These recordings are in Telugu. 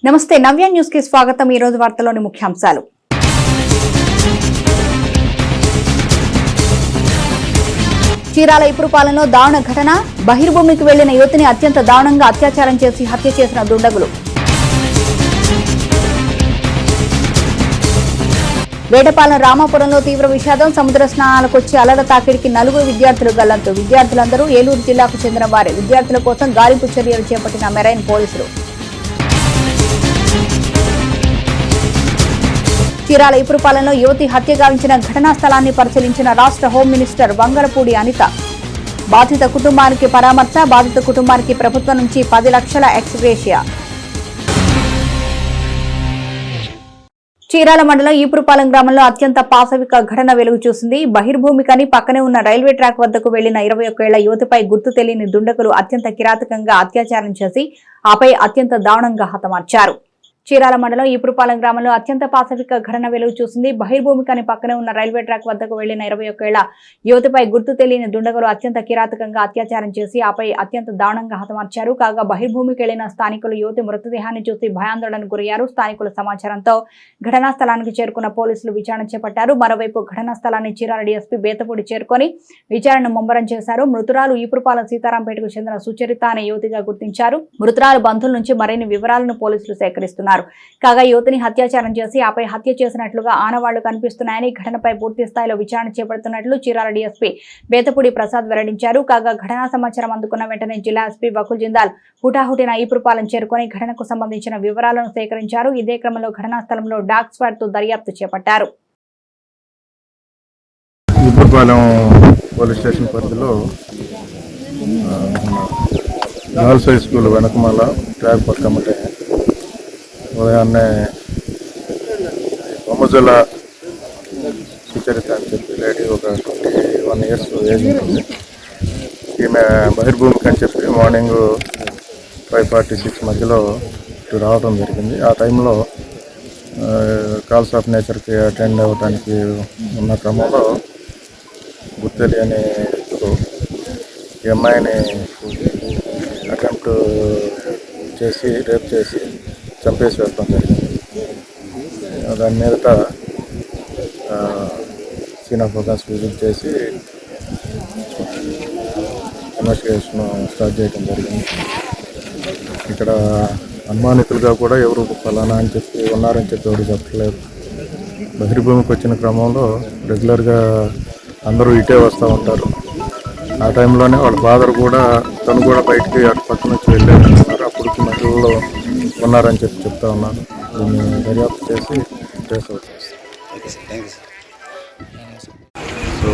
నమస్తే నవ్య న్యూస్ కి స్వాగతం। ఈ రోజు వార్తలోని ముఖ్యాంశాలు। చీరాల ఇపురుపాలెంలో దారుణ ఘటన। బహిర్భూమికి వెళ్లిన యువతిని అత్యంత దారుణంగా అత్యాచారం చేసి హత్య చేసిన దుండగులు। వేటపాలెం రామాపురంలో తీవ్ర విషాదం। సముద్ర స్నానాలకు వచ్చి అలల తాకిడికి 4 విద్యార్థులు గల్లంతు। విద్యార్థులందరూ ఏలూరు జిల్లాకు చెందిన వారే। విద్యార్థుల కోసం గాలింపు చర్యలు చేపట్టిన మెరైన్ పోలీసులు। చీరాల ఇపురుపాలెంలో యువతి హత్య గావించిన ఘటనా స్థలాన్ని పరిశీలించిన రాష్ట్ర హోం మినిస్టర్ వంగలపూడి అనిత। బాధిత కుటుంబానికి పరామర్శ। బాధిత కుటుంబానికి ప్రభుత్వం నుంచి 10 లక్షల ఎక్స్గ్రేషియా। చీరాల మండలం ఈపురుపాలెం గ్రామంలో అత్యంత పాశవిక ఘటన వెలుగు చూసింది। బహిర్భూమికని పక్కనే ఉన్న రైల్వే ట్రాక్ వద్దకు వెళ్లిన 21 ఏళ్ల యువతిపై గుర్తు తెలియని దుండగులు అత్యంత కిరాతకంగా అత్యాచారం చేసి ఆపై అత్యంత దారుణంగా హతమార్చారు। చీరాల మండలం ఈపురుపాలెం గ్రామంలో అత్యంత పాశవిక ఘటన వెలుగు చూసింది। బహిర్భూమికని పక్కనే ఉన్న రైల్వే ట్రాక్ వద్దకు వెళ్లిన 21 ఏళ్ల యువతిపై గుర్తు తెలియని దుండగులు అత్యంత కిరాతకంగా అత్యాచారం చేసి ఆపై అత్యంత దారుణంగా హతమార్చారు। కాగా బహిర్భూమికి వెళ్లిన స్థానికులు యువతి మృతదేహాన్ని చూసి భయాందోళనకు గురయ్యారు। స్థానికుల సమాచారంతో ఘటనా స్థలానికి చేరుకున్న పోలీసులు విచారణ చేపట్టారు। మరోవైపు ఘటనా స్థలాన్ని చీరాల డీఎస్పీ బేతపూడి చేరుకొని విచారణను ముమ్మరం చేశారు। మృతురాలు ఈపురుపాలెం సీతారాంపేటకు చెందిన సుచరిత అనే యువతిగా గుర్తించారు। మృతురాలు బంధువుల నుంచి మరిన్ని వివరాలను పోలీసులు సేకరిస్తున్నారు। కాగా యువతిని అత్యాచారం చేసి ఆపై హత్య చేసినట్లుగా ఆనవాళ్లు కనిపిస్తున్నాయని ఘటనపై పూర్తి స్థాయిలో విచారణ చేపడుతున్నట్లు చీరాల డీఎస్పీ బేతపూడి ప్రసాద్ వెల్లడించారు। కాగా ఘటనా సమాచారం అందుకున్న వెంటనే జిల్లా ఎస్పీ బకుల్ జిందాల్ హుటాహుటిన ఈపురుపాలెం చేరుకొని ఘటనకు సంబంధించిన వివరాలను సేకరించారు। ఇదే క్రమంలో ఘటనా స్థలంలో డాగ్ స్క్వాడ్ తో దర్యాప్తు చేపట్టారు। ఈపురుపాలెం పోలీస్ స్టేషన్ పరిధిలో గర్ల్స్ హై స్కూల్ వెనకమాల ట్రాక్ పక్కమటే ఉదయాన్నే బొమ్మజల సుచరిత అని చెప్పి లేడీ ఒక 21 ఇయర్స్ ఏజ్ ఉంటుంది। ఈమె బహిర్భూమికి అని చెప్పి మార్నింగ్ 5:46 మధ్యలో ఇటు రావడం జరిగింది। ఆ టైంలో కాల్స్ ఆఫ్ నేచర్కి అటెండ్ అవ్వడానికి ఉన్న క్రమంలో గుర్తెలియని ఈ అమ్మాయిని అటెంప్ట్ చేసి రేప్ చేసి చంపేసి వెళ్ళడం జరిగింది। దాని మీదట సీన్ ఆఫ్ అఫెన్స్ విజిట్ చేసి ఇన్వెస్టిగేషన్ స్టార్ట్ చేయడం జరిగింది। ఇక్కడ అనుమానితులుగా కూడా ఎవరు ఫలానా అని చెప్పి ఉన్నారని చెప్పి ఎవరు చెప్పలేదు। బహిర్భూమికి వచ్చిన క్రమంలో రెగ్యులర్గా అందరూ ఇటే వస్తూ ఉంటారు। ఆ టైంలోనే వాళ్ళ ఫాదర్ కూడా తను కూడా బయటికి అటు పక్క నుంచి వెళ్ళారంటున్నారు। అప్పటికి మధ్యలో ఉన్నారని చెప్పి చెప్తా ఉన్నారు। దీన్ని దర్యాప్తు చేసి ట్రేస్ అవుట్ చేస్తాం। సో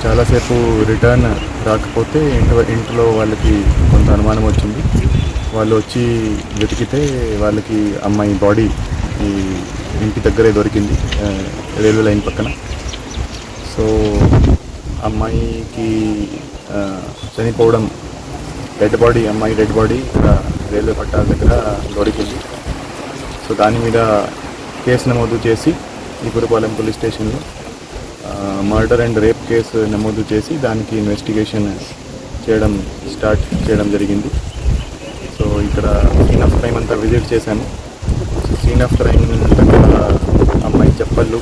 చాలాసేపు రిటర్న్ రాకపోతే ఇంట్లో వాళ్ళకి కొంత అనుమానం వచ్చింది। వాళ్ళు వచ్చి వెతికితే వాళ్ళకి అమ్మాయి బాడీ ఈ ఇంటి దగ్గరే దొరికింది, రైల్వే లైన్ పక్కన। సో అమ్మాయికి చనిపోవడం అమ్మాయి డెడ్ బాడీ రైల్వే పట్టాల దగ్గర దొరికింది। సో దాని మీద కేసు నమోదు చేసి ఈపురుపాలెం పోలీస్ స్టేషన్లో మర్డర్ అండ్ రేప్ కేసు నమోదు చేసి దానికి ఇన్వెస్టిగేషన్ స్టార్ట్ చేయడం జరిగింది। సో ఇక్కడ సీన్ ఆఫ్ క్రైమ్ అంతా విజిట్ చేశాను। సో సీన్ ఆఫ్ క్రైమ్ దగ్గర అమ్మాయి చెప్పళ్ళు,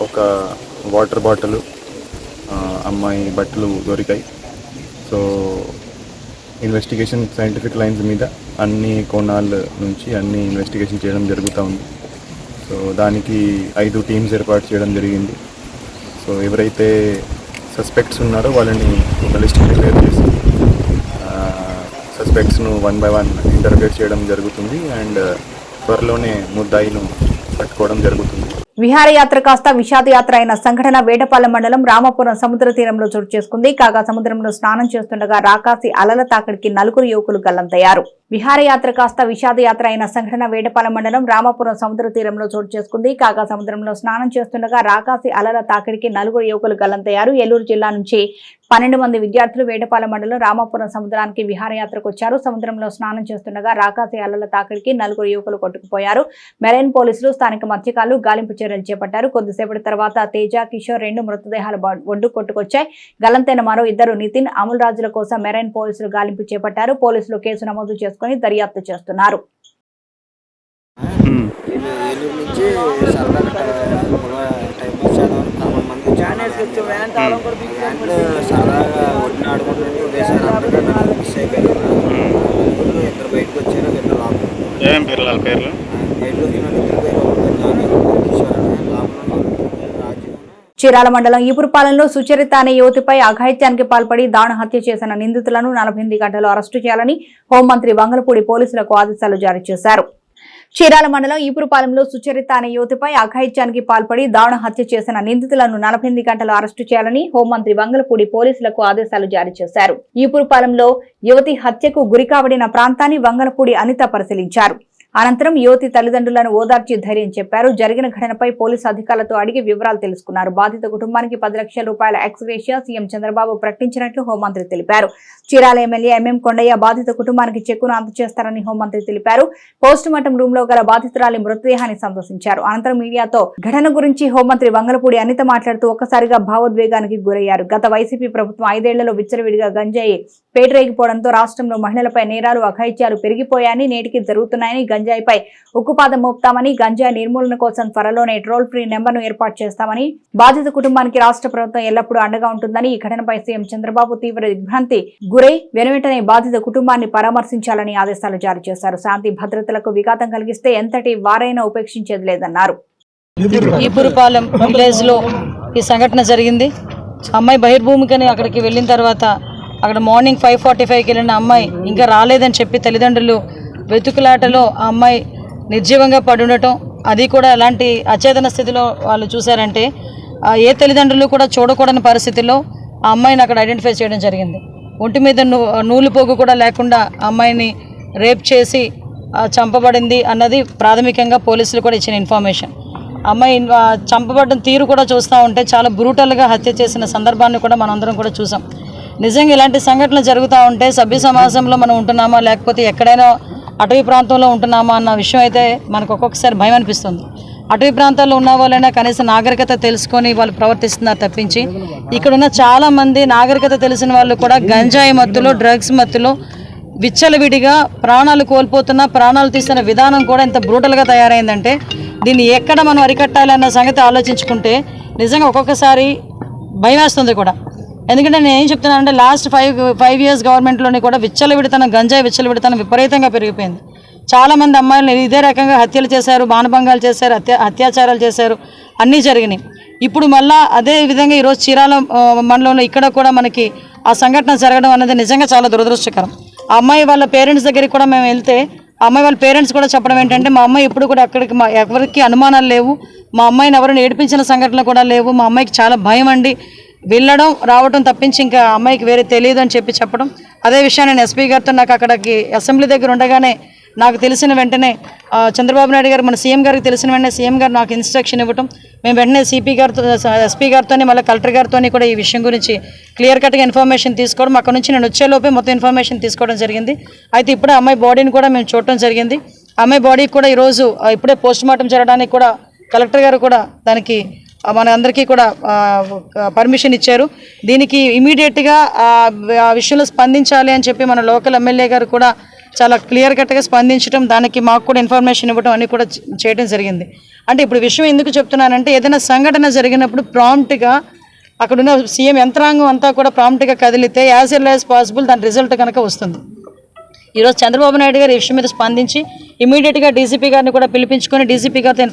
ఒక వాటర్ బాటిల్, అమ్మాయి బట్టలు దొరికాయి। సో ఇన్వెస్టిగేషన్ సైంటిఫిక్ లైన్స్ మీద అన్ని కోణాల నుంచి అన్ని ఇన్వెస్టిగేషన్ చేయడం జరుగుతూ ఉంది। సో దానికి 5 టీమ్స్ ఏర్పాటు చేయడం జరిగింది। సో ఎవరైతే సస్పెక్ట్స్ ఉన్నారో వాళ్ళని ఒక లిస్ట్ ప్రిపేర్ చేసి సస్పెక్ట్స్ను 1 by 1 ఇంటర్రోగేట్ చేయడం జరుగుతుంది అండ్ త్వరలోనే ముద్దాయిను పట్టుకోవడం జరుగుతుంది। విహారయాత్ర కాస్త విషాదయాత్ర అయిన సంఘటన వేటపాలెం మండలం రామాపురం సముద్ర తీరంలో చోటు చేసుకుంది। కాగా సముద్రంలో స్నానం చేస్తుండగా రాకాసి అలల తాకిడికి 4 యువకులు గల్లంతయ్యారు। విహారయాత్ర కాస్త విషాదయాత్ర అయిన సంఘటన వేటపాలెం మండలం రామాపురం సముద్ర తీరంలో చోటు చేసుకుంది। కాగా సముద్రంలో స్నానం చేస్తుండగా రాకాసి అలల తాకిడికి 4 యువకులు గల్లంతయ్యారు। ఏలూరు జిల్లా నుంచి 12 మంది విద్యార్థులు వేటపాలెం మండలం రామాపురం సముద్రానికి విహారయాత్రకు వచ్చారు। సముద్రంలో స్నానం చేస్తుండగా రాకాసి అలల తాకిడికి 4 యువకులు కొట్టుకుపోయారు। మెరైన్ పోలీసులు స్థానిక మత్స్యకారులు గాలింపు చర్యలు చేపట్టారు। కొద్దిసేపటి తర్వాత తేజ, కిషోర్ 2 మృతదేహాలు ఒడ్డు కొట్టుకొచ్చాయి। గల్లంతైన మరో 2 నితిన్, అమల్ రాజుల కోసం మెరైన్ పోలీసులు గాలింపు చేపట్టారు। పోలీసులు కేసు నమోదు చేసుకుని దర్యాప్తు చేస్తున్నారు। ఏలూరు నుంచి సరదాగా టైం పాస్ చేద్దామని 11 మంది సరదాగా ఒడ్డున ఆడుకుంటుంటే ఒకేసారి అందరికీ నన్ను మిస్ అయిపోయారు. ఇద్దరు బయటకు వచ్చారు, ఇద్దరు లోపల. ఏం పేర్లు వాళ్ళ పేర్లు? ఏలూరు ఇద్దరు పేరు కిషోర్ అని లోపల రాజు. చీరాల మండలం ఈపురపాలెంలో సుచరిత అనే యువతిపై అఘాయిత్యానికి పాల్పడి దారుణ హత్య చేసిన నిందితులను 48 గంటల్లో అరెస్టు చేయాలని హోంమంత్రి వంగలపూడి పోలీసులకు ఆదేశాలు జారీ చేశారు. చీరాల మండలం ఈపురపాలెంలో సుచరిత అనే యువతిపై అఘాయిత్యానికి పాల్పడి దారుణ హత్య చేసిన నిందితులను 48 గంటలు అరెస్టు చేయాలని హోంమంత్రి వంగలపూడి పోలీసులకు ఆదేశాలు జారీ చేశారు. ఈపురపాలెంలో యువతి హత్యకు గురికాబడిన ప్రాంతాన్ని వంగలపూడి అనిత పరిశీలించారు. అనంతరం యువతి తల్లిదండ్రులను ఓదార్చి ధైర్యం చెప్పారు. జరిగిన ఘటనపై పోలీసు అధికారులతో అడిగి వివరాలు తెలుసుకున్నారు. బాధిత కుటుంబానికి 10 లక్షల రూపాయల ఎక్స్గ్రేషియా సీఎం చంద్రబాబు ప్రకటించినట్లు హోంమంత్రి తెలిపారు. చీరాల ఎమ్మెల్యే ఎంఎం కొండయ్య బాధిత కుటుంబానికి చెక్కును అందజేస్తారని హోంమంత్రి తెలిపారు. పోస్ట్ మార్టం రూమ్ లో గల బాధితురాలి మృతదేహాన్ని సందర్శించారు. అనంతరం మీడియాతో ఘటన గురించి హోంమంత్రి వంగలపూడి అనిత మాట్లాడుతూ ఒక్కసారిగా భావోద్వేగానికి గురయ్యారు. గత వైసీపీ ప్రభుత్వం 5 ఏళ్లలో విచ్చలవిడిగా గంజాయి పేటరేగిపోవడంతో రాష్ట్రంలో మహిళలపై నేరాలు అఘాయిత్యాలు పెరిగిపోయాయని, నేటికి జరుగుతున్నాయని, గంజాయిపై ఉక్కుపాదం మోపుతామని, గంజాయి నిర్మూలన కోసం త్వరలోనే టోల్ ఫ్రీ నెంబర్ను ఏర్పాటు చేస్తామని, బాధిత కుటుంబానికి రాష్ట్ర ప్రభుత్వం ఎల్లప్పుడూ అండగా ఉంటుందని, ఈ ఘటనపై సీఎం చంద్రబాబు తీవ్ర దిగ్భ్రాంతి గురై వెనువెంటనే బాధిత కుటుంబాన్ని పరామర్శించాలని ఆదేశాలు జారీ చేశారు. శాంతి భద్రతలకు విఘాతం కలిగిస్తే ఎంతటి వారైనా ఉపేక్షించేది లేదన్నారు. ఈపురపాలెం విలేజ్ లో ఈ సంఘటన జరిగింది. అమ్మాయి బహిర్భూమికని అక్కడికి వెళ్ళిన తర్వాత అక్కడ మార్నింగ్ 5:45కి వెళ్ళిన అమ్మాయి ఇంకా రాలేదని చెప్పి తల్లిదండ్రులు వెతుకులాటలో ఆ అమ్మాయి నిర్జీవంగా పడి ఉండటం, అది కూడా ఎలాంటి అచేతన స్థితిలో వాళ్ళు చూశారంటే ఏ తల్లిదండ్రులు కూడా చూడకూడని పరిస్థితిలో ఆ అమ్మాయిని అక్కడ ఐడెంటిఫై చేయడం జరిగింది. ఒంటి మీద నూలు పోగు కూడా లేకుండా అమ్మాయిని రేప్ చేసి చంపబడింది అన్నది ప్రాథమికంగా పోలీసులు కూడా ఇచ్చిన ఇన్ఫర్మేషన్. అమ్మాయి చంపబడిన తీరు కూడా చూస్తూ ఉంటే చాలా బ్రూటల్గా హత్య చేసిన సందర్భాన్ని కూడా మనందరం కూడా చూసాం. నిజంగా ఇలాంటి సంఘటనలు జరుగుతూ ఉంటే సభ్య సమాజంలో మనం ఉంటున్నామా లేకపోతే ఎక్కడైనా అటవీ ప్రాంతంలో ఉంటున్నామా అన్న విషయం అయితే మనకు ఒక్కొక్కసారి భయం అనిపిస్తుంది. అటవీ ప్రాంతాల్లో ఉన్న వాళ్ళైనా కనీసం నాగరికత తెలుసుకొని వాళ్ళు ప్రవర్తిస్తున్నారు తప్పించి ఇక్కడున్న చాలామంది నాగరికత తెలిసిన వాళ్ళు కూడా గంజాయి మత్తులో, డ్రగ్స్ మత్తులో విచ్చలవిడిగా ప్రాణాలు కోల్పోతున్న, ప్రాణాలు తీస్తున్న విధానం కూడా ఎంత బ్రూటల్గా తయారైందంటే దీన్ని ఎక్కడ మనం అరికట్టాలి అన్న సంగతి ఆలోచించుకుంటే నిజంగా ఒక్కొక్కసారి భయం వేస్తుంది కూడా. ఎందుకంటే నేను ఏం చెప్తున్నానంటే లాస్ట్ 5 ఇయర్స్ గవర్నమెంట్లోని కూడా విచ్చలవిడితనం, గంజాయి విచ్చలవిడితనం విపరీతంగా పెరిగిపోయింది. చాలామంది అమ్మాయిలు ఇదే రకంగా హత్యలు చేశారు, మానభంగాలు చేశారు, అత్యాచారాలు చేశారు, అన్నీ జరిగినాయి. ఇప్పుడు మళ్ళా అదే విధంగా ఈరోజు చీరాల మండలంలో ఇక్కడ కూడా మనకి ఆ సంఘటన జరగడం అనేది నిజంగా చాలా దురదృష్టకరం. ఆ అమ్మాయి వాళ్ళ పేరెంట్స్ దగ్గరికి కూడా మేము వెళ్తే ఆ అమ్మాయి వాళ్ళ పేరెంట్స్ కూడా చెప్పడం ఏంటంటే మా అమ్మాయి ఇప్పుడు కూడా అక్కడికి ఎవరికి అనుమానాలు లేవు, మా అమ్మాయిని ఎవరిని ఏడిపించిన సంఘటనలు కూడా లేవు, మా అమ్మాయికి చాలా భయం అండి, వెళ్ళడం రావడం తప్పించి ఇంకా అమ్మాయికి వేరే తెలియదు అని చెప్పడం. అదే విషయాన్ని నేను ఎస్పీ గారితో నాకు అక్కడికి అసెంబ్లీ దగ్గర ఉండగానే నాకు తెలిసిన వెంటనే చంద్రబాబు నాయుడు గారు మన సీఎం గారికి తెలిసిన వెంటనే సీఎం గారు నాకు ఇన్స్ట్రక్షన్ ఇవ్వటం, మేము వెంటనే సిపి గారితో, ఎస్పీ గారితో, మళ్ళీ కలెక్టర్ గారితో కూడా ఈ విషయం గురించి క్లియర్ కట్గా ఇన్ఫర్మేషన్ తీసుకోవడం, అక్కడ నుంచి నేను వచ్చేలోపే మొత్తం ఇన్ఫర్మేషన్ తీసుకోవడం జరిగింది. అయితే ఇప్పుడే అమ్మాయి బాడీని కూడా మేము చూడటం జరిగింది. అమ్మాయి బాడీకి కూడా ఈరోజు ఇప్పుడే పోస్ట్ మార్టం జరగడానికి కూడా కలెక్టర్ గారు కూడా దానికి మన అందరికీ కూడా పర్మిషన్ ఇచ్చారు. దీనికి ఇమీడియట్గా ఆ విషయంలో స్పందించాలి అని చెప్పి మన లోకల్ ఎమ్మెల్యే గారు కూడా చాలా క్లియర్ కట్గా స్పందించడం, దానికి మాకు కూడా ఇన్ఫర్మేషన్ ఇవ్వడం అన్నీ కూడా చేయడం జరిగింది. అంటే ఇప్పుడు విషయం ఎందుకు చెప్తున్నానంటే ఏదైనా సంఘటన జరిగినప్పుడు ప్రాంప్ట్గా అక్కడున్న సీఎం యంత్రాంగం అంతా కూడా ప్రాంప్ట్గా కదిలితే యాజ్ ఎర్లీ యాజ్ పాసిబుల్ దాని రిజల్ట్ కనుక వస్తుంది. ఈరోజు చంద్రబాబు నాయుడు గారు ఈ విషయం మీద స్పందించి ఇమీడియట్గా డీసీపీ గారిని కూడా పిలిపించుకొని డీసీపీ గారితో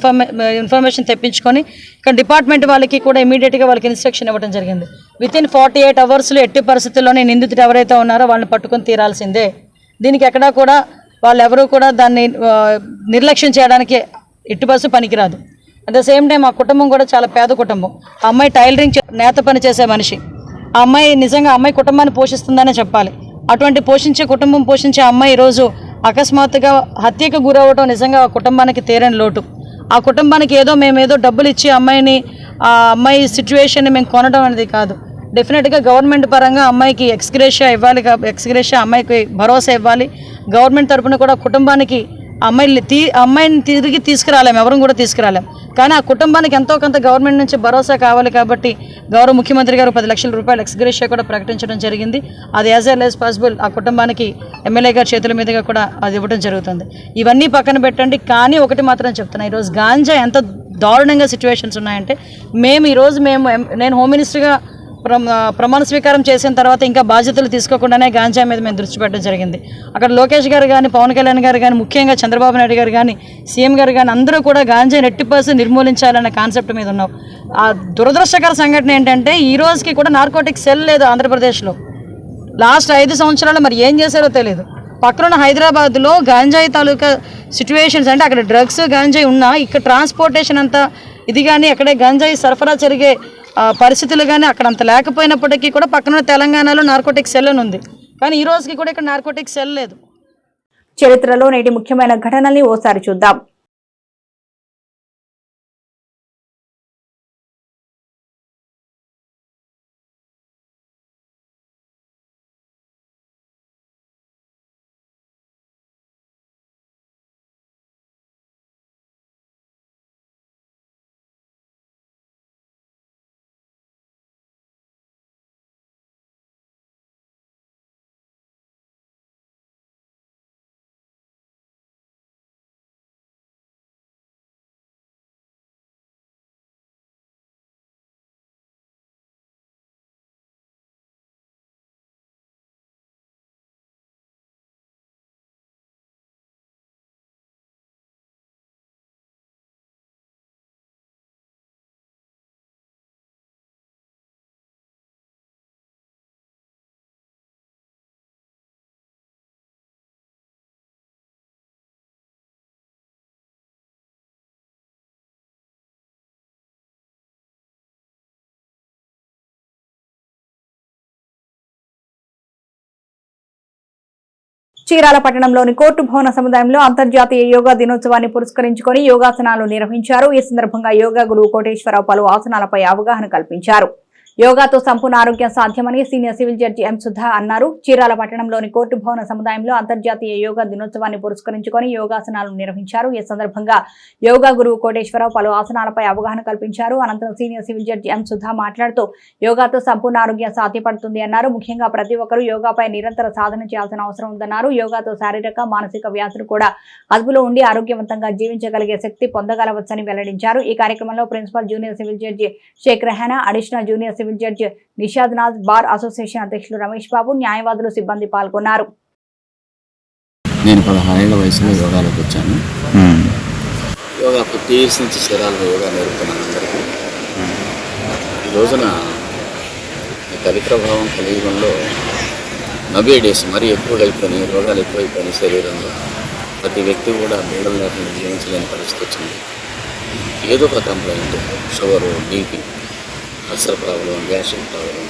ఇన్ఫర్మేషన్ తెప్పించుకొని ఇక్కడ డిపార్ట్మెంట్ వాళ్ళకి కూడా ఇమీడియట్గా వాళ్ళకి ఇన్స్ట్రక్షన్ ఇవ్వడం జరిగింది. వితిన్ 48 అవర్స్లో ఎట్టి పరిస్థితుల్లోనే నిందితుడు ఎవరైతే ఉన్నారో వాళ్ళని పట్టుకొని తీరాల్సిందే. దీనికి ఎక్కడా కూడా వాళ్ళెవరూ కూడా దాన్ని నిర్లక్ష్యం చేయడానికి ఎట్టి పరిస్థితి పనికిరాదు. అట్ ద సేమ్ టైం ఆ కుటుంబం కూడా చాలా పేద కుటుంబం. ఆ అమ్మాయి టైలరింగ్ నేత పని చేసే మనిషి. ఆ అమ్మాయి నిజంగా అమ్మాయి కుటుంబాన్ని పోషిస్తుందనే చెప్పాలి. అటువంటి కుటుంబం పోషించే అమ్మాయి ఈరోజు అకస్మాత్తుగా హత్యకు గురవడం నిజంగా ఆ కుటుంబానికి తీరని లోటు. ఆ కుటుంబానికి మేమేదో డబ్బులు ఇచ్చి ఆ అమ్మాయి సిచ్యువేషన్ని మేము కొనడం అనేది కాదు. డెఫినెట్గా గవర్నమెంట్ పరంగా అమ్మాయికి ఎక్స్గ్రేషియా ఇవ్వాలి, అమ్మాయికి భరోసా ఇవ్వాలి. గవర్నమెంట్ తరఫున కూడా కుటుంబానికి అమ్మాయిని తిరిగి తీసుకురాలేము, ఎవరు కూడా తీసుకురాలేము. కానీ ఆ కుటుంబానికి ఎంతో కొంత గవర్నమెంట్ నుంచి భరోసా కావాలి కాబట్టి గౌరవ ముఖ్యమంత్రి గారు 10 లక్షల రూపాయలు ఎక్స్గ్రేషియా కూడా ప్రకటించడం జరిగింది. అది యాజ్ ఎర్లీ యాజ్ పాసిబుల్ ఆ కుటుంబానికి ఎమ్మెల్యే గారి చేతుల మీదుగా కూడా అది ఇవ్వడం జరుగుతుంది. ఇవన్నీ పక్కన పెట్టండి, కానీ ఒకటి మాత్రం చెప్తున్నా, ఈరోజు గాంజా ఎంత దారుణంగా సిచ్యువేషన్స్ ఉన్నాయంటే నేను హోమ్ మినిస్టర్గా ప్రమాణ స్వీకారం చేసిన తర్వాత ఇంకా బాధ్యతలు తీసుకోకుండానే గాంజా మీద మేము దృష్టి పెట్టడం జరిగింది. అక్కడ లోకేష్ గారు కానీ, పవన్ కళ్యాణ్ గారు కానీ, ముఖ్యంగా చంద్రబాబు నాయుడు గారు కానీ, సీఎం గారు కానీ అందరూ కూడా గాంజాని 80% నిర్మూలించాలన్న కాన్సెప్ట్ మీద ఉన్నాం. ఆ దురదృష్టకర సంఘటన ఏంటంటే ఈ రోజుకి కూడా నార్కోటిక్ సెల్ లేదు ఆంధ్రప్రదేశ్లో. లాస్ట్ 5 సంవత్సరాలు మరి ఏం చేశారో తెలియదు. పక్కన హైదరాబాద్లో గాంజాయి తాలూకా సిచ్యువేషన్స్ అంటే అక్కడ డ్రగ్స్ గాంజాయి ఉన్నా ఇక్కడ ట్రాన్స్పోర్టేషన్ అంతా ఇది కానీ అక్కడే గంజాయి సరఫరా జరిగే పరిస్థితులు కానీ అక్కడ అంత లేకపోయినప్పటికీ కూడా పక్కన తెలంగాణలో నార్కోటిక్ సెల్ అని ఉంది, కానీ ఈ రోజుకి కూడా ఇక్కడ నార్కోటిక్ సెల్ లేదు. చరిత్రలో నేటి ముఖ్యమైన ఘటనల్ని ఓసారి చూద్దాం. చీరాల పట్టణంలోని కోర్టు భవన సముదాయంలో అంతర్జాతీయ యోగా దినోత్సవాన్ని పురస్కరించుకొని యోగాసనాలు నిర్వహించారు. ఈ సందర్భంగా యోగా గురువు కోటేశ్వరరావు పలు ఆసనాలపై అవగాహన కల్పించారు. యోగాతో సంపూర్ణ ఆరోగ్యం సాధ్యమని సీనియర్ సివిల్ జడ్జి ఎం సుధా అన్నారు. చీరాల పట్టణంలోని కోర్టు భవన సముదాయంలో అంతర్జాతీయ యోగా దినోత్సవాన్ని పురస్కరించుకొని యోగాసనాలు నిర్వహించారు. ఈ సందర్భంగా యోగా గురువు కోటేశ్వరరావు పలు ఆసనాలపై అవగాహన కల్పించారు. అనంతరం సీనియర్ సివిల్ జడ్జి ఎం సుధా మాట్లాడుతూ యోగాతో సంపూర్ణ ఆరోగ్యం సాధ్యపడుతుంది అన్నారు. ముఖ్యంగా ప్రతి ఒక్కరూ యోగాపై నిరంతర సాధన చేయాల్సిన అవసరం ఉందన్నారు. యోగాతో శారీరక మానసిక వ్యాధులు కూడా అదుపులో ఉండి ఆరోగ్యవంతంగా జీవించగలిగే శక్తి పొందగలవచ్చని వెల్లడించారు. ఈ కార్యక్రమంలో principal junior civil judge Sheikh Rehana, additional junior civil judge Nishad Naz, bar association అధ్యక్షులు రమేష్ బాబు, న్యాయవాదులు, సిబ్బంది పాల్గొన్నారు. నేను 16 ఏళ్ల వయసులో యోగాలోకి వచ్చాను. యోగా 50 years నుంచి శరీరాల్లో యోగా నేర్పుతున్నాను అందరికీ. ఈ రోజున ఈ కలిప్రభావం కలియుగంలో నవ్వే డేస్ మరీ ఎక్కువ అయిపోయి రోగాలు ఎక్కువైపోయినాయి శరీరంలో. ప్రతి వ్యక్తి కూడా బీడలు లేకుండా జీవించలేని పరిస్థితి వచ్చింది. ఏదో ఒక complaint, sugar, BP, ulcer problem, gastric problem,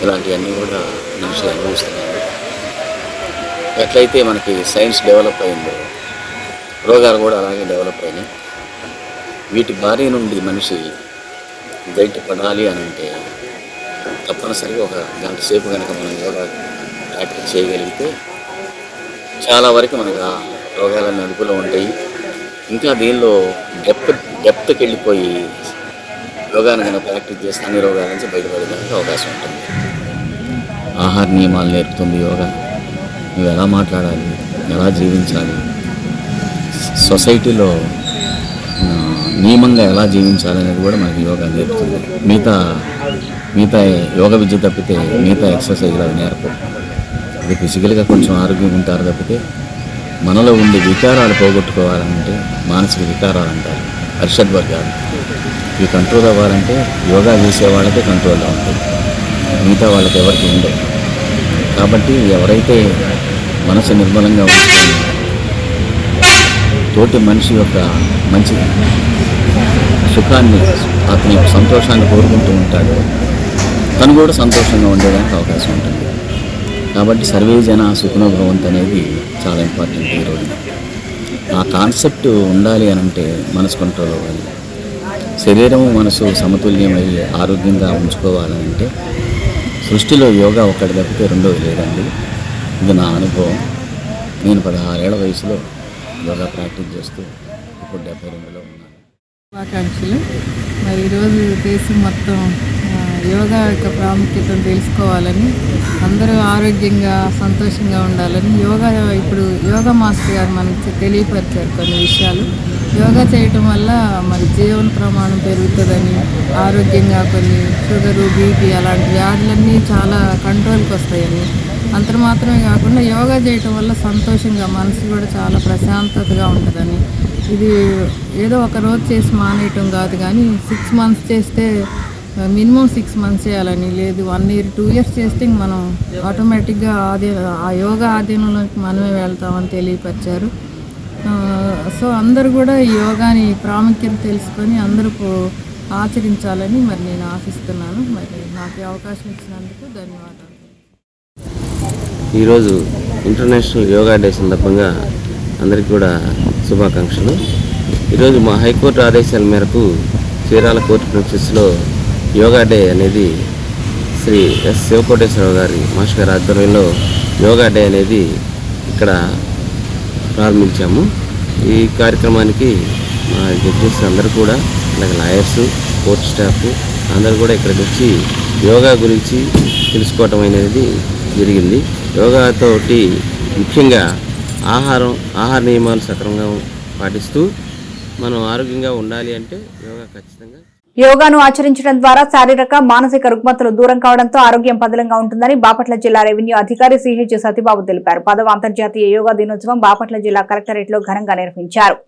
ఇలాంటివన్నీ కూడా మనుషులు అనుభవిస్తున్నారు. ఎట్లయితే మనకి సైన్స్ డెవలప్ అయిందో రోగాలు కూడా అలాగే డెవలప్ అయినాయి. వీటి బారి నుండి మనిషి బయటపడాలి అని అంటే తప్పనిసరిగా 1 గంట సేపు కనుక మనం యోగా ప్రాక్టీస్ చేయగలిగితే చాలా వరకు మనకు ఆ రోగాలన్నీ అదుపులో ఉంటాయి. ఇంకా దీనిలో డెప్త్కి వెళ్ళిపోయి యోగాను కనుక ప్రాక్టీస్ చేస్తే అన్ని రోగాల నుంచి బయటపడడానికి అవకాశం ఉంటుంది. ఆహార నియమాలు నేర్పుతుంది యోగా. నువ్వు ఎలా మాట్లాడాలి, ఎలా జీవించాలి, సొసైటీలో నియమంగా ఎలా జీవించాలి అనేది కూడా మనకి యోగా నేర్పుతుంది. మిగతా యోగా విద్య తప్పితే మిగతా ఎక్సర్సైజ్లు అవి నేర్పవు. అది ఫిజికల్గా కొంచెం ఆరోగ్యంగా ఉంటారు తప్పితే మనలో ఉండే వికారాలు పోగొట్టుకోవాలంటే మానసిక వికారాలు అంటారు, అరిషడ్ వర్గాలు. ఇవి కంట్రోల్ అవ్వాలంటే యోగా చేసే వాళ్ళకే కంట్రోల్లో ఉంటుంది, మిగతా వాళ్ళకి ఎవరికి ఉండవు. కాబట్టి ఎవరైతే మనసు నిర్మలంగా ఉంటుంది, తోటి మనిషి యొక్క మంచి సుఖాన్ని, అతని సంతోషాన్ని కోరుకుంటూ ఉంటాడో తను కూడా సంతోషంగా ఉండేదానికి అవకాశం ఉంటుంది. కాబట్టి సర్వే జన సుఖనో భవంతు అనేది చాలా ఇంపార్టెంట్ ఈ రోజున. ఆ కాన్సెప్ట్ ఉండాలి అని అంటే మనసు కంట్రోల్ అవ్వాలి. శరీరము మనసు సమతుల్యమై ఆరోగ్యంగా ఉంచుకోవాలంటే సృష్టిలో యోగా ఒక్కటి తప్పితే రెండోది లేదండి. ఇది నా అనుభవం. నేను 16 ఏళ్ల వయసులో యోగా ప్రాక్టీస్ చేస్తూ ఇప్పుడు 72లో ఉన్నాను. శుభాకాంక్షలు. మరి ఈరోజు దేశం మొత్తం యోగా యొక్క ప్రాముఖ్యతను తెలుసుకోవాలని, అందరూ ఆరోగ్యంగా సంతోషంగా ఉండాలని ఇప్పుడు యోగా మాస్టర్ గారు మనకి తెలియపరిచారు కొన్ని విషయాలు. యోగా చేయటం వల్ల మరి జీవన ప్రమాణం పెరుగుతుందని, ఆరోగ్యంగా కొన్ని షుగరు, బీపీ అలాంటి వ్యాధులన్నీ చాలా కంట్రోల్కి వస్తాయని, అంత మాత్రమే కాకుండా యోగా చేయటం వల్ల సంతోషంగా మనసు కూడా చాలా ప్రశాంతతగా ఉంటుందని, ఇది ఏదో ఒక రోజు చేసి మానేయటం కాదు కానీ 6 months చేస్తే మినిమం 6 months చేయాలని లేదు, 1 year 2 years చేస్తే మనం ఆటోమేటిక్గా ఆ యోగా ఆధీనంలోకి మనమే వెళ్తామని తెలియపరిచారు. సో అందరూ కూడా ఈ యోగాని ప్రాముఖ్యత తెలుసుకొని అందరూ ఆచరించాలని మరి నేను ఆశిస్తున్నాను. మరి నాకు అవకాశం ఇచ్చినందుకు ధన్యవాదాలు. ఈరోజు ఇంటర్నేషనల్ యోగా డే సందర్భంగా అందరికీ కూడా శుభాకాంక్షలు. ఈరోజు మా హైకోర్టు ఆదేశాల మేరకు చీరాల కోర్టు ప్రిన్సెస్లో యోగా డే అనేది శ్రీ ఎస్ శివకోటేశ్వరరావు గారి మాస్టర్ గారి ఆధ్వర్యంలో యోగా డే అనేది ఇక్కడ ప్రారంభించాము. ఈ కార్యక్రమానికి మా జడ్జెస్ అందరూ కూడా, అలాగే లాయర్స్, కోర్ట్ స్టాఫ్ అందరూ కూడా ఇక్కడికి వచ్చి యోగా గురించి తెలుసుకోవటం అనేది జరిగింది. యోగాతోటి ముఖ్యంగా ఆహార నియమాలు సక్రమంగా పాటిస్తూ మనం ఆరోగ్యంగా ఉండాలి అంటే యోగా ఖచ్చితంగా. యోగాను ఆచరించడం ద్వారా శారీరక మానసిక రుగ్మతలు దూరం కావడంతో ఆరోగ్యం పదిలంగా ఉంటుందని బాపట్ల జిల్లా రెవెన్యూ అధికారి సిహెచ్ సతీబాబు తెలిపారు. 10వ అంతర్జాతీయ యోగా దినోత్సవం బాపట్ల జిల్లా కలెక్టరేట్లో ఘనంగా నిర్వహించారు.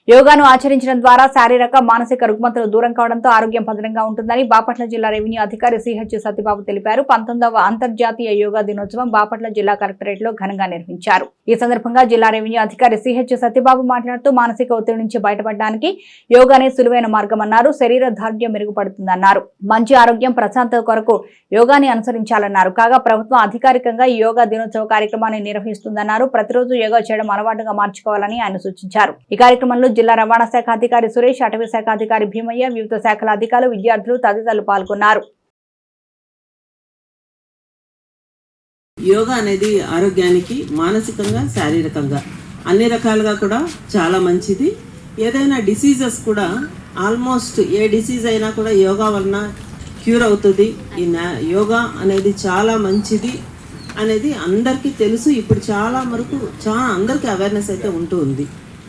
యోగాను ఆచరించడం ద్వారా శారీరక మానసిక రుగ్మతలు దూరం కావడంతో ఆరోగ్యం పదిలంగా ఉంటుందని బాపట్ల జిల్లా రెవెన్యూ అధికారి సిహెచ్ సతీబాబు తెలిపారు. 19వ అంతర్జాతీయ యోగా దినోత్సవం బాపట్ల జిల్లా కలెక్టరేట్లో ఘనంగా నిర్వహించారు. ఈ సందర్భంగా జిల్లా రెవెన్యూ అధికారి సిహెచ్ సతీబాబు మాట్లాడుతూ మానసిక ఒత్తిడి నుంచి బయటపడడానికి యోగానే సులువైన మార్గమన్నారు. శరీర దార్ఢ్యం మెరుగుపడుతుందన్నారు. మంచి ఆరోగ్యం, ప్రశాంతత కొరకు యోగాని అనుసరించాలన్నారు. కాగా ప్రభుత్వం అధికారికంగా ఈ యోగా దినోత్సవ కార్యక్రమాన్ని నిర్వహిస్తుందన్నారు. ప్రతిరోజు యోగా చేయడం అలవాటుగా మార్చుకోవాలని ఆయన సూచించారు. ఈ కార్యక్రమంలో జిల్లా రవాణా శాఖ అధికారి సురేష్, అటవీ శాఖ అధికారి భీమయ్య, వివిధ శాఖల అధికారులు, విద్యార్థులు తదితరులు పాల్గొన్నారు. యోగా అనేది ఆరోగ్యానికి మానసికంగా, శారీరకంగా అన్ని రకాలుగా కూడా చాలా మంచిది. ఏదైనా డిసీజెస్ కూడా ఆల్మోస్ట్ ఏ డిసీజ్ అయినా కూడా యోగా వలన క్యూర్ అవుతుంది. ఈ యోగా అనేది చాలా మంచిది అనేది అందరికీ తెలుసు. ఇప్పుడు చాలా వరకు అందరికీ అవేర్నెస్ అయితే ఉంటూ ఉంది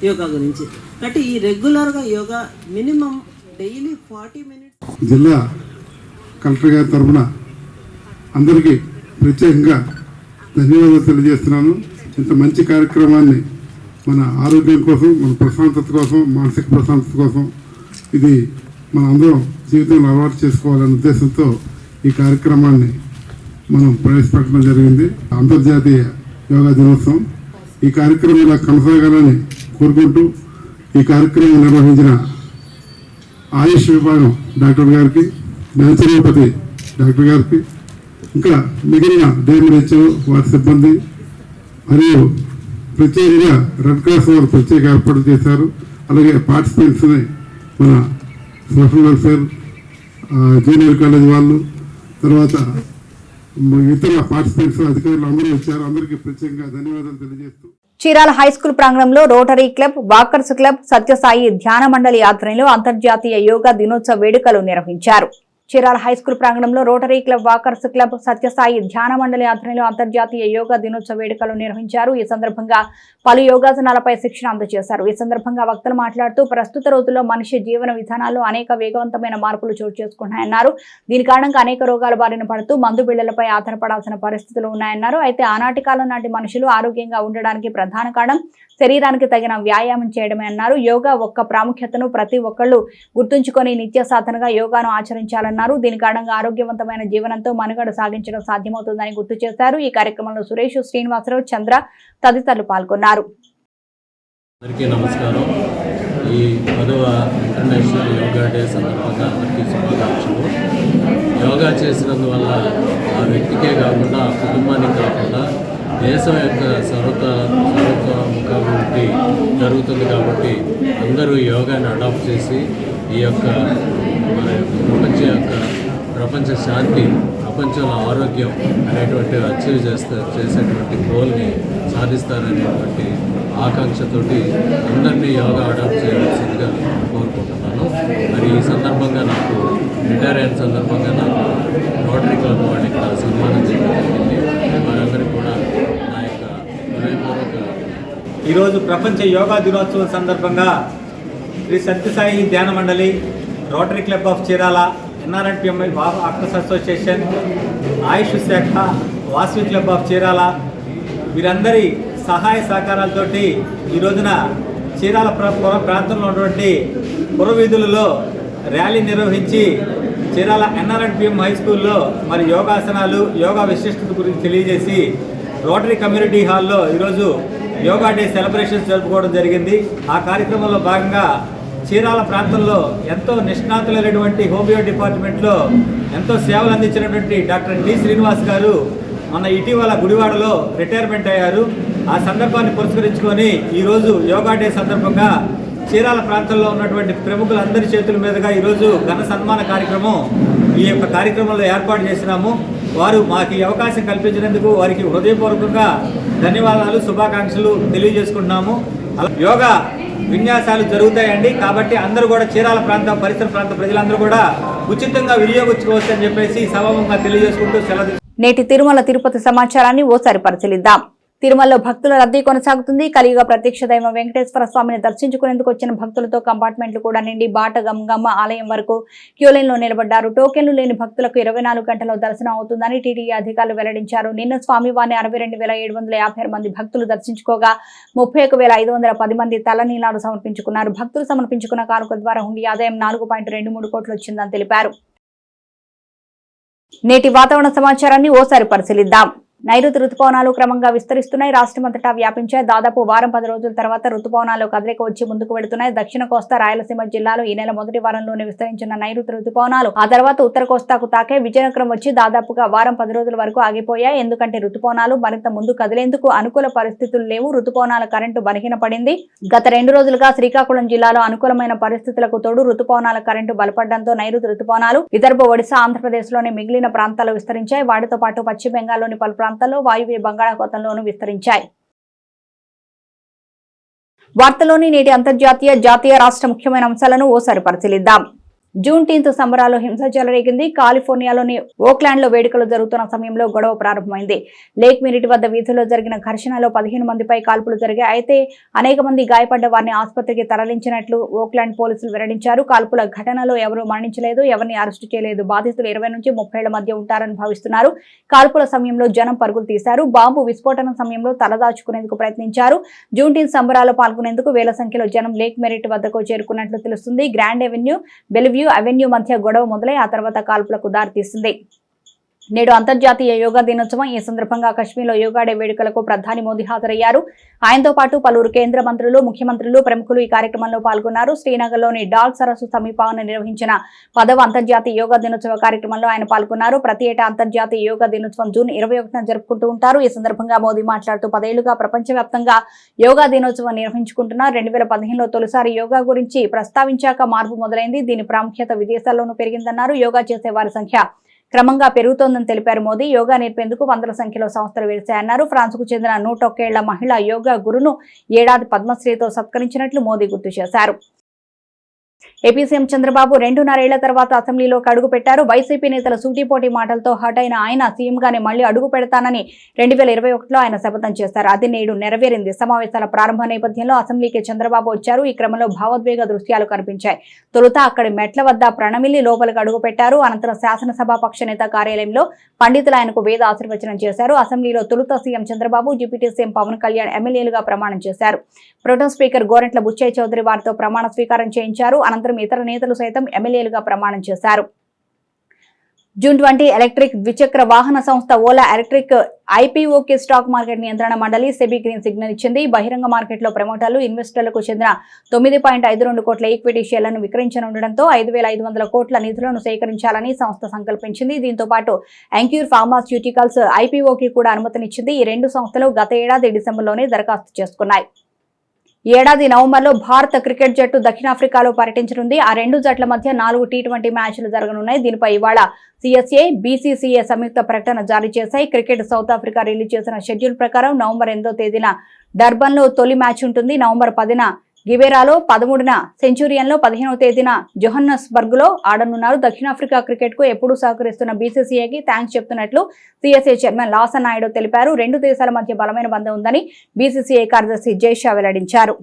యోగా గురించి. కాబట్టి ఈ రెగ్యులర్గా యోగా మినిమం డైలీ 40 minutes. జిల్లా కలెక్టర్ గారి తరఫున అందరికీ ప్రత్యేకంగా ధన్యవాదాలు తెలియజేస్తున్నాను. ఇంత మంచి కార్యక్రమాన్ని మన ఆరోగ్యం కోసం, మన ప్రశాంతత కోసం, మానసిక ప్రశాంతత కోసం ఇది మన అందరం జీవితంలో అలవాటు చేసుకోవాలనే ఉద్దేశంతో ఈ కార్యక్రమాన్ని మనం ప్రవేశపెట్టడం జరిగింది. అంతర్జాతీయ యోగా దినోత్సవం ఈ కార్యక్రమం ఇలా కొనసాగాలని కోరుకుంటూ ఈ కార్యక్రమం నిర్వహించిన ఆయుష్ విభాగం డాక్టర్ గారికి, న్యాచురోపతి డాక్టర్ గారికి, ఇంకా మిగిలిన డైరెక్టర్ వారి సిబ్బంది మరియు ప్రత్యేకంగా రెడ్ క్రాస్ వారు ప్రత్యేక ఏర్పాటు చేశారు. అలాగే పార్టిసిపెంట్స్ని మన సోషల్ వెల్ఫేర్, జూనియర్ కాలేజ్ వాళ్ళు, తర్వాత ఇతర పార్టిసిపెంట్స్ అధికారులు అందరూ వచ్చారు. అందరికీ ప్రత్యేకంగా ధన్యవాదాలు తెలియజేస్తూ చీరాల హైస్కూల్ ప్రాంగణంలో rotary club, walkers club, Sathya Sai ధ్యాన మండలి ఆధ్వర్యంలో అంతర్జాతీయ యోగా దినోత్సవ వేడుకలు నిర్వహించారు. చీరాల హైస్కూల్ ప్రాంగణంలో rotary club, walkers club, Sathya Sai ధ్యాన మండలి ఆధ్వర్యంలో అంతర్జాతీయ యోగా దినోత్సవ వేడుకలు నిర్వహించారు. ఈ సందర్భంగా పలు యోగాసనాలపై శిక్షణ అందజేశారు. ఈ సందర్భంగా వక్తలు మాట్లాడుతూ ప్రస్తుత రోజుల్లో మనిషి జీవన విధానాల్లో అనేక వేగవంతమైన మార్పులు చోటు చేసుకుంటున్నాయన్నారు. దీని కారణంగా అనేక రోగాల బారిన పడుతూ మందు బిళ్లలపై ఆధారపడాల్సిన పరిస్థితులు ఉన్నాయన్నారు. అయితే ఆనాటి కాలం నాటి మనుషులు ఆరోగ్యంగా ఉండడానికి ప్రధాన కారణం శరీరానికి తగిన వ్యాయామం చేయడమే అన్నారు. యోగా ఒక్క ప్రాముఖ్యతను ప్రతి ఒక్కళ్ళు గుర్తుంచుకొని నిత్య సాధనగా యోగాను ఆచరించాలన్నారు. దీని కారణంగా ఆరోగ్యవంతమైన జీవనంతో మనుగడ సాగించడం సాధ్యమవుతుందని గుర్తు చేశారు. ఈ కార్యక్రమంలో సురేష్, శ్రీనివాసరావు, చంద్ర తదితరులు పాల్గొన్నారు. అందరికీ నమస్కారం. ఈ 10వ ఇంటర్నేషనల్ యోగా డే సందర్భంగా అందరికీ శుభాకాంక్షలు. యోగా చేసినందువల్ల ఆ వ్యక్తికే కాకుండా ఆ కుటుంబానికి కాకుండా దేశం యొక్క సర్వతోముఖాభివృద్ధి జరుగుతుంది. కాబట్టి అందరూ యోగాని అడాప్ట్ చేసి ఈ యొక్క మన ప్రపంచ శాంతి, ప్రపంచంలో ఆరోగ్యం అనేటువంటి అచీవ్ చేసేటువంటి గోల్ని సాధిస్తారనేటువంటి ఆకాంక్షతోటి అందరినీ యోగా అడాప్ట్ చేయాల్సిందిగా కోరుకుంటున్నాను. మరి ఈ సందర్భంగా నాకు రిటైర్ అయిన సందర్భంగా నాకు రోటరీ క్లబ్ వాళ్ళు ఇక్కడ సన్మానం చేయడం జరిగింది. వారందరికీ కూడా నా యొక్క హృదయపూర్వక ఈరోజు ప్రపంచ యోగా దినోత్సవం సందర్భంగా శ్రీ సత్యసాయి ధ్యాన మండలి, rotary club of Chirala, NRNPMI actors association, Ayush శాఖ, వాసవి క్లబ్ ఆఫ్ చీరాల వీరందరి సహాయ సహకారాలతోటి ఈ రోజున చీరాల ప్రాంతంలో ఉన్నటువంటి పురవీధులలో ర్యాలీ నిర్వహించి చీరాల ఎన్ఆర్ఎన్పిఎం హై స్కూల్లో మరి యోగాసనాలు, యోగా విశిష్టత గురించి తెలియజేసి రోటరీ కమ్యూనిటీ హాల్లో ఈరోజు యోగా డే సెలబ్రేషన్స్ జరుపుకోవడం జరిగింది. ఆ కార్యక్రమంలో భాగంగా చీరాల ప్రాంతంలో ఎంతో నిష్ణాతులైనటువంటి హోమియో డిపార్ట్మెంట్లో ఎంతో సేవలు అందించినటువంటి డాక్టర్ టి శ్రీనివాస్ గారు మన ఇటీవల గుడివాడలో రిటైర్మెంట్ అయ్యారు. ఆ సందర్భాన్ని పురస్కరించుకొని ఈరోజు యోగా డే సందర్భంగా చీరాల ప్రాంతంలో ఉన్నటువంటి ప్రముఖులందరి చేతుల మీదుగా ఈరోజు ఘన సన్మాన కార్యక్రమం ఈ యొక్క కార్యక్రమంలో ఏర్పాటు చేసినాము. వారు మాకు ఈ అవకాశం కల్పించినందుకు వారికి హృదయపూర్వకంగా ధన్యవాదాలు, శుభాకాంక్షలు తెలియజేసుకుంటున్నాము. యోగా విన్యాసాలు జరుగుతాయండి. కాబట్టి అందరూ కూడా చీరాల పరిసర ప్రాంత ప్రజలందరూ కూడా ఉచితంగా వినియోగించుకోవచ్చు అని చెప్పేసి సభాముఖంగా తెలియజేసుకుంటూ సెలవు. నేటి తిరుమల తిరుపతి సమాచారాన్ని ఓసారి పరిశీలిద్దాం. తిరుమలలో భక్తుల రద్దీ కొనసాగుతుంది. కలియుగ ప్రత్యక్ష దైవం వెంకటేశ్వర స్వామిని దర్శించుకునేందుకు వచ్చిన భక్తులతో కంపార్ట్మెంట్లు కూడా నిండి బాట గంగమ్మ ఆలయం వరకు క్యూలైన్లో నిలబడ్డారు. టోకెన్లు లేని భక్తులకు 24 గంటల్లో దర్శనం అవుతుందని టీటీడీ అధికారులు వెల్లడించారు. నిన్న స్వామివారిని 62,756 మంది భక్తులు దర్శించుకోగా 31,510 మంది తలనీలాలు సమర్పించుకున్నారు. భక్తులు సమర్పించుకున్న కానుక ద్వారా హుండీ ఆదాయం 4.23 కోట్లు వచ్చిందని తెలిపారు. నేటి వాతావరణ సమాచారాన్ని ఓసారి పరిశీలిద్దాం. నైరుతి రుతుపవనాలు క్రమంగా విస్తరిస్తున్నాయి. రాష్ట్రమంతటా వ్యాపించాయి. దాదాపు వారం 10 రోజుల తర్వాత రుతుపవనాలు కదలిక వచ్చి ముందుకు వెళుతున్నాయి. దక్షిణ కోస్తా, రాయలసీమ జిల్లాలో ఈ నెల మొదటి వారంలోనే విస్తరించిన నైరుతి రుతుపవనాలు ఆ తర్వాత ఉత్తర కోస్తాకు తాకే. విజయనగరం వచ్చి దాదాపుగా వారం 10 రోజుల వరకు ఆగిపోయాయి. ఎందుకంటే రుతుపవనాలు మరింత ముందు కదిలేందుకు అనుకూల పరిస్థితులు లేవు. రుతుపవనాల కరెంటు బలహీనపడింది. గత 2 రోజులుగా శ్రీకాకుళం జిల్లాలో అనుకూలమైన పరిస్థితులకు తోడు రుతుపవనాల కరెంటు బలపడడంతో నైరుతి రుతుపవనాలు విదర్భ, ఒడిశా, ఆంధ్రప్రదేశ్ లోని మిగిలిన ప్రాంతాల్లో విస్తరించాయి. వాటితో పాటు పశ్చిమ బెంగాల్లోని పలు ప్రాంతాల్లో వాయువ్య బంగాళాఖాతంలోనూ విస్తరించాయి. వార్తలోని నేటి అంతర్జాతీయ, జాతీయ, రాష్ట్ర ముఖ్యమైన అంశాలను ఓసారి పరిశీలిద్దాం. జూన్టీన్త్ సంబరాల్లో హింస చెలరేగింది. కాలిఫోర్నియాలోని ఓక్లాండ్ లో వేడుకలు జరుగుతున్న సమయంలో గొడవ ప్రారంభమైంది. లేక్ మిరిట్ వద్ద వీధుల్లో జరిగిన ఘర్షణలో 15 మందిపై కాల్పులు జరిగాయి. అయితే అనేక మంది గాయపడ్డ వారిని ఆసుపత్రికి తరలించినట్లు ఓక్లాండ్ పోలీసులు వెల్లడించారు. కాల్పుల ఘటనలో ఎవరూ మరణించలేదు, ఎవరిని అరెస్టు చేయలేదు. బాధితులు 20 నుంచి 30 ఏళ్ల మధ్య ఉంటారని భావిస్తున్నారు. కాల్పుల సమయంలో జనం పరుగులు తీశారు. బాంబు విస్ఫోటనం సమయంలో తలదాచుకునేందుకు ప్రయత్నించారు. జూన్టీన్త్ సంబరాల్లో పాల్గొనేందుకు వేల సంఖ్యలో జనం లేక్ మెరిట్ వద్దకు చేరుకున్నట్లు తెలుస్తుంది. గ్రాండ్ అవెన్యూ, బెల్వ్యూ అవెన్యూ మధ్య గొడవ మొదలై ఆ తర్వాత కాల్పులకు దారితీసింది. నేడు అంతర్జాతీయ యోగా దినోత్సవం. ఈ సందర్భంగా కశ్మీర్లో యోగా డే వేడుకలకు ప్రధాని మోదీ హాజరయ్యారు. ఆయనతో పాటు పలువురు కేంద్ర మంత్రులు, ముఖ్యమంత్రులు, ప్రముఖులు ఈ కార్యక్రమంలో పాల్గొన్నారు. శ్రీనగర్లోని డాల్ సరస్సు సమీపాన నిర్వహించిన 10వ అంతర్జాతీయ యోగా దినోత్సవ కార్యక్రమంలో ఆయన పాల్గొన్నారు. ప్రతి ఏటా అంతర్జాతీయ యోగా దినోత్సవం జూన్ 21న జరుపుకుంటూ ఉంటారు. ఈ సందర్భంగా మోదీ మాట్లాడుతూ 10 ఏళ్లుగా ప్రపంచవ్యాప్తంగా యోగా దినోత్సవం నిర్వహించుకుంటున్నారు. 2015లో తొలిసారి యోగా గురించి ప్రస్తావించాక మార్పు మొదలైంది. దీని ప్రాముఖ్యత విదేశాల్లోనూ పెరిగిందన్నారు. యోగా చేసే వారి సంఖ్య క్రమంగా పెరుగుతోందని తెలిపారు మోదీ. యోగా నేర్పేందుకు వందల సంఖ్యలో సంస్థలు వెలిశాయన్నారు. ఫ్రాన్స్కు చెందిన 101 ఏళ్ల మహిళా యోగా గురును ఏడాది పద్మశ్రీతో సత్కరించినట్లు మోదీ గుర్తు చేశారు. ఏపీ సీఎం చంద్రబాబు 2.5 ఏళ్ల తర్వాత అసెంబ్లీలోకి అడుగు పెట్టారు. వైసీపీ నేతల సూటిపోటి మాటలతో హట్ అయిన ఆయన సీఎంగానే మళ్లీ అడుగు పెడతానని 2021లో ఆయన శపథం చేశారు. అది నేడు నెరవేరింది. సమావేశాల ప్రారంభ నేపథ్యంలో అసెంబ్లీకి చంద్రబాబు వచ్చారు. ఈ క్రమంలో భావోద్వేగ దృశ్యాలు కనిపించాయి. తొలుత అక్కడి మెట్ల వద్ద ప్రణమిల్లి లోపలికి అడుగు పెట్టారు. అనంతరం శాసనసభాపక్ష నేత కార్యాలయంలో పండితులు ఆయనకు వేద ఆశీర్వచనం చేశారు. అసెంబ్లీలో తొలుత CM Chandrababu, deputy CM Pawan Kalyan ఎమ్మెల్యేలుగా ప్రమాణం చేశారు. ప్రోటెం స్పీకర్ గోరంట్ల బుచ్చయ్య చౌదరి వారితో ప్రమాణ స్వీకారం చేయించారు. అనంతరం ఇతర నేతలు సైతం ఎమ్మెల్యేలుగా ప్రమాణం చేశారు. జూన్ 20 ఎలక్ట్రిక్ ద్విచక్ర వాహన సంస్థ ఓలా ఎలక్ట్రిక్ ఐపీఓకి స్టాక్ మార్కెట్ నియంత్రణ మండలి సెబీ గ్రీన్ సిగ్నల్ ఇచ్చింది. బహిరంగ మార్కెట్లో ప్రమోటర్లు, ఇన్వెస్టర్లకు చెందిన 9.52 కోట్ల ఈక్విటీ షేర్లను విక్రయించనుండడంతో 5,500 కోట్ల నిధులను సేకరించాలని సంస్థ సంకల్పించింది. దీంతో పాటు ఎంక్యూర్ ఫార్మాస్యూటికల్స్ ఐపీఓకి కూడా అనుమతినిచ్చింది. ఈ 2 సంస్థలు గత ఏడాది డిసెంబర్లోనే దరఖాస్తు చేసుకున్నాయి. ఈ ఏడాది నవంబర్లో భారత క్రికెట్ జట్టు దక్షిణాఫ్రికాలో పర్యటించనుంది. ఆ రెండు జట్ల మధ్య 4 టీ20 మ్యాచ్లు జరగనున్నాయి. దీనిపై ఇవాళ CSA, BCCA సంయుక్త ప్రకటన జారీ చేశాయి. క్రికెట్ సౌత్ ఆఫ్రికా రిలీజ్ చేసిన షెడ్యూల్ ప్రకారం నవంబర్ 8వ తేదీన డర్బన్లో తొలి మ్యాచ్ ఉంటుంది. నవంబర్ 10న గిబెరాలో, 13న సెంచురియన్లో, 15వ తేదీన జోహన్నస్బర్గ్లో ఆడనున్నారు. దక్షిణాఫ్రికా క్రికెట్కు ఎప్పుడూ సహకరిస్తున్న BCCAకి థ్యాంక్స్ చెప్తున్నట్లు CSA చైర్మన్ లాసన్ నాయుడు తెలిపారు. రెండు దేశాల మధ్య బలమైన బంధం ఉందని BCCA కార్యదర్శి జైషా వెల్లడించారు.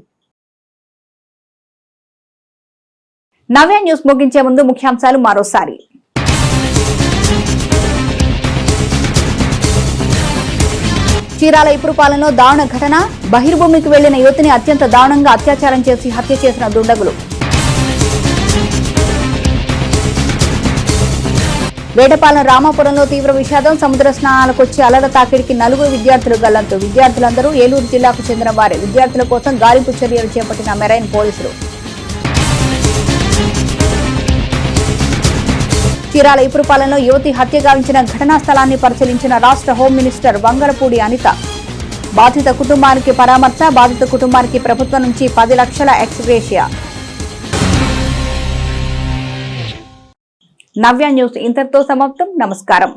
నవ్య న్యూస్ ముగించే ముందు ముఖ్యాంశాలు మరోసారి. చీరాల ఇపురుపాలెంలో దారుణ ఘటన. బహిర్భూమికి వెళ్లిన యువతిని అత్యంత దారుణంగా అత్యాచారం చేసి హత్య చేసిన దుండగులు. వేటపాలెం రామాపురంలో తీవ్ర విషాదం. సముద్ర స్నానాలకొచ్చి అలల తాకిడికి 4 విద్యార్థులు గల్లంతు. విద్యార్థులందరూ ఏలూరు జిల్లాకు చెందిన వారే. విద్యార్థుల కోసం గాలింపు చర్యలు చేపట్టిన మెరైన్ పోలీసులు. చీరాల ఇపురుపాలెంలో యువతి హత్య గావించిన ఘటనా స్థలాన్ని పరిశీలించిన రాష్ట్ర హోం మినిస్టర్ వంగలపూడి అనిత. బాధిత కుటుంబానికి పరామర్శ. బాధిత కుటుంబానికి ప్రభుత్వం నుంచి 10 లక్షల ఎక్స్గ్రేషియా. నవ్య న్యూస్ ఇంతటితో సమాప్తం. నమస్కారం.